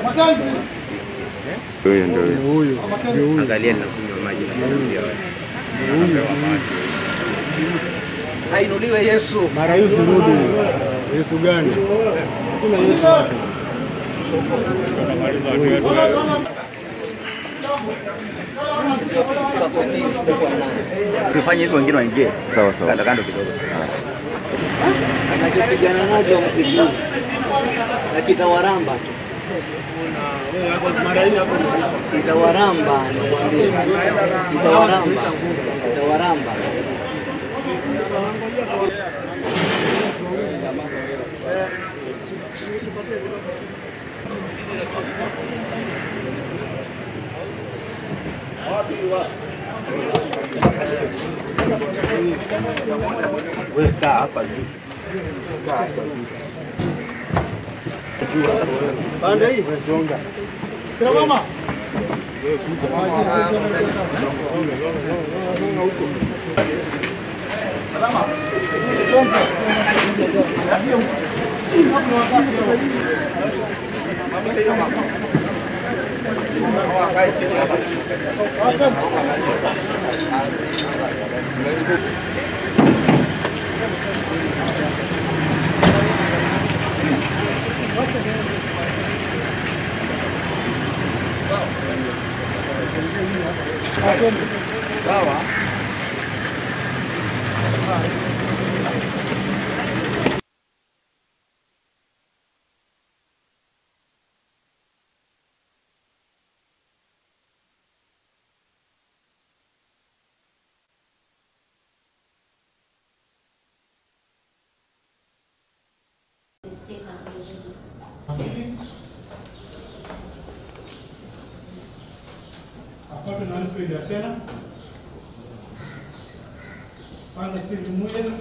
Mackenzie. Huyu. Angalia na kunywa maji na kunywa. Ainuliwe Yesu. Mara hiyo rudi. Yesu gani? Kuna Yesu wapi? Tufanye hivyo wengine waingie. Sawa sawa. Kando kidogo. Anakipigana nacho mtifu. Na kitawaramba tu. Kitawaramba nikwambie. Kitawaramba. Kitawaramba. Weka hapa juu. Pande hii songa. Kila mama. The state has been Aparte na Alfred ya Sena. Sanga Steve Muye.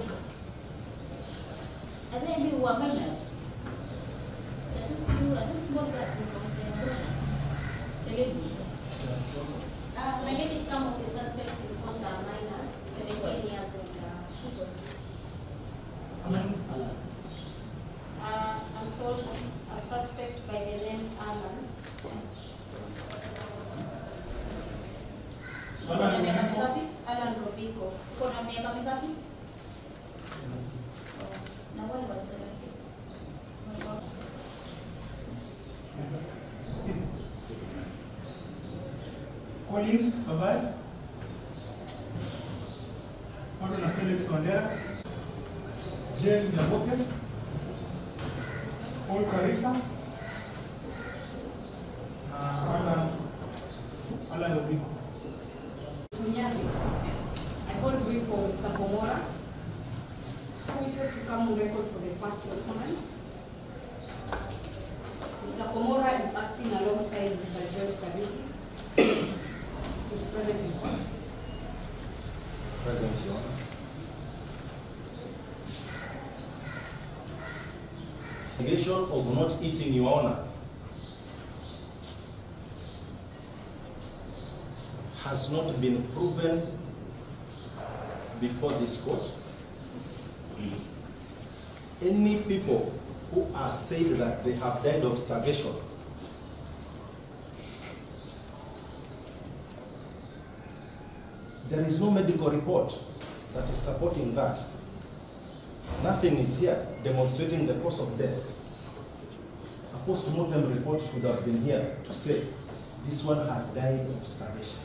and then you were minors. I don't small that the ladies. Maybe some of the suspects in court are minors, 17 years old. I'm told a suspect by the name Alan. Alan Robico. Kuna miaka mingapi? Na wale wasema. Police, bye-bye. Foto na Felix Wandera. Jane Nyaboke. Paul Karisa. Alan Robico. I called brief for Mr. Komora, who wishes to come on record for the first respondent. Mr. Komora is acting alongside Mr. George Kabiki, who is present in court. Present, Your Honor. Allegation of not eating, Your Honor, has not been proven before this court. Any people who are said that they have died of starvation there is no medical report that is supporting that. Nothing is here demonstrating the cause of death. A post-mortem report should have been here to say this one has died of starvation.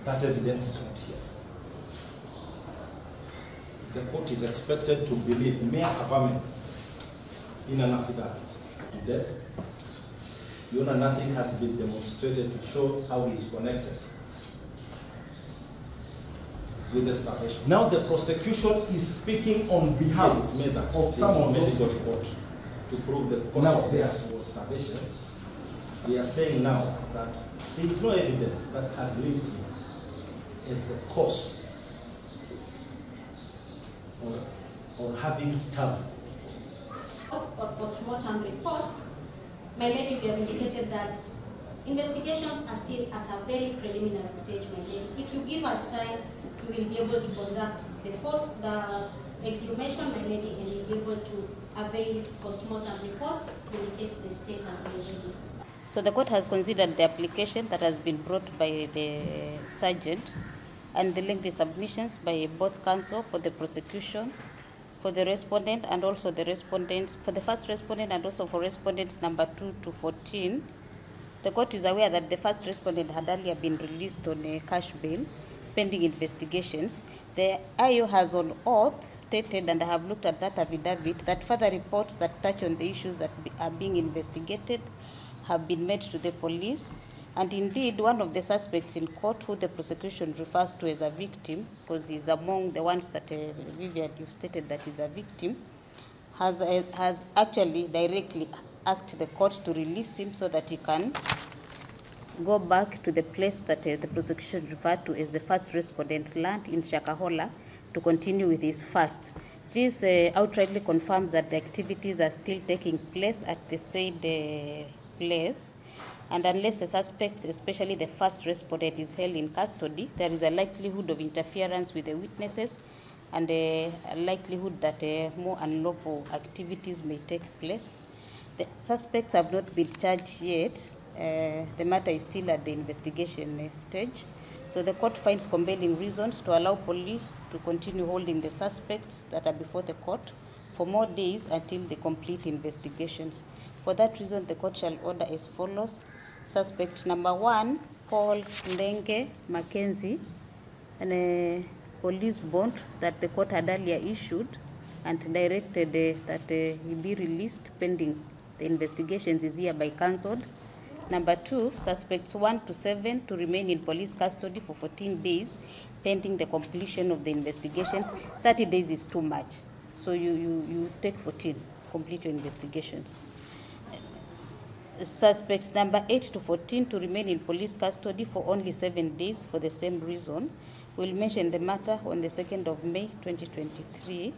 That evidence is not here. The court is expected to believe mere affirmance in an affidavit to death. Your Honor, nothing has been demonstrated to show how he is connected with the starvation. Now the prosecution is speaking on behalf of someone medical report to prove the cause of death was starvation. We are saying now that there is no evidence that has linked him as the cause or having starved. Or post-mortem reports, my lady, we have indicated that investigations are still at a very preliminary stage, my lady. If you give us time, we will be able to conduct the exhumation, my lady, and we'll be able to avail post-mortem reports to indicate the status already. So the court has considered the application that has been brought by the sergeant and the lengthy submissions by both counsel for the prosecution, for the respondent, and also the respondents, for the first respondent and also for respondents number 2 to 14. The court is aware that the first respondent had earlier been released on a cash bail pending investigations. The IO has on oath stated, and I have looked at that affidavit, that further reports that touch on the issues that are being investigated have been made to the police. And indeed, one of the suspects in court, who the prosecution refers to as a victim, because he's among the ones that, Vivian, you've stated that he's a victim, has actually directly asked the court to release him so that he can go back to the place that the prosecution referred to as the first respondent land in Shakahola to continue with his fast. This outrightly confirms that the activities are still taking place at the said place, and unless the suspect, especially the first respondent, is held in custody, there is a likelihood of interference with the witnesses and a likelihood that more unlawful activities may take place. The suspects have not been charged yet. The matter is still at the investigation stage. So the court finds compelling reasons to allow police to continue holding the suspects that are before the court for more days until they complete investigations. For that reason, the court shall order as follows. Suspect number 1, Paul Nthenge Mackenzie, and a police bond that the court had earlier issued and directed that he be released pending the investigations is hereby cancelled. Number 2, suspects 1 to 7 to remain in police custody for 14 days pending the completion of the investigations. 30 days is too much, so you take 14, complete your investigations. Suspects number 8 to 14 to remain in police custody for only 7 days for the same reason. We'll mention the matter on the 2nd of May 2023.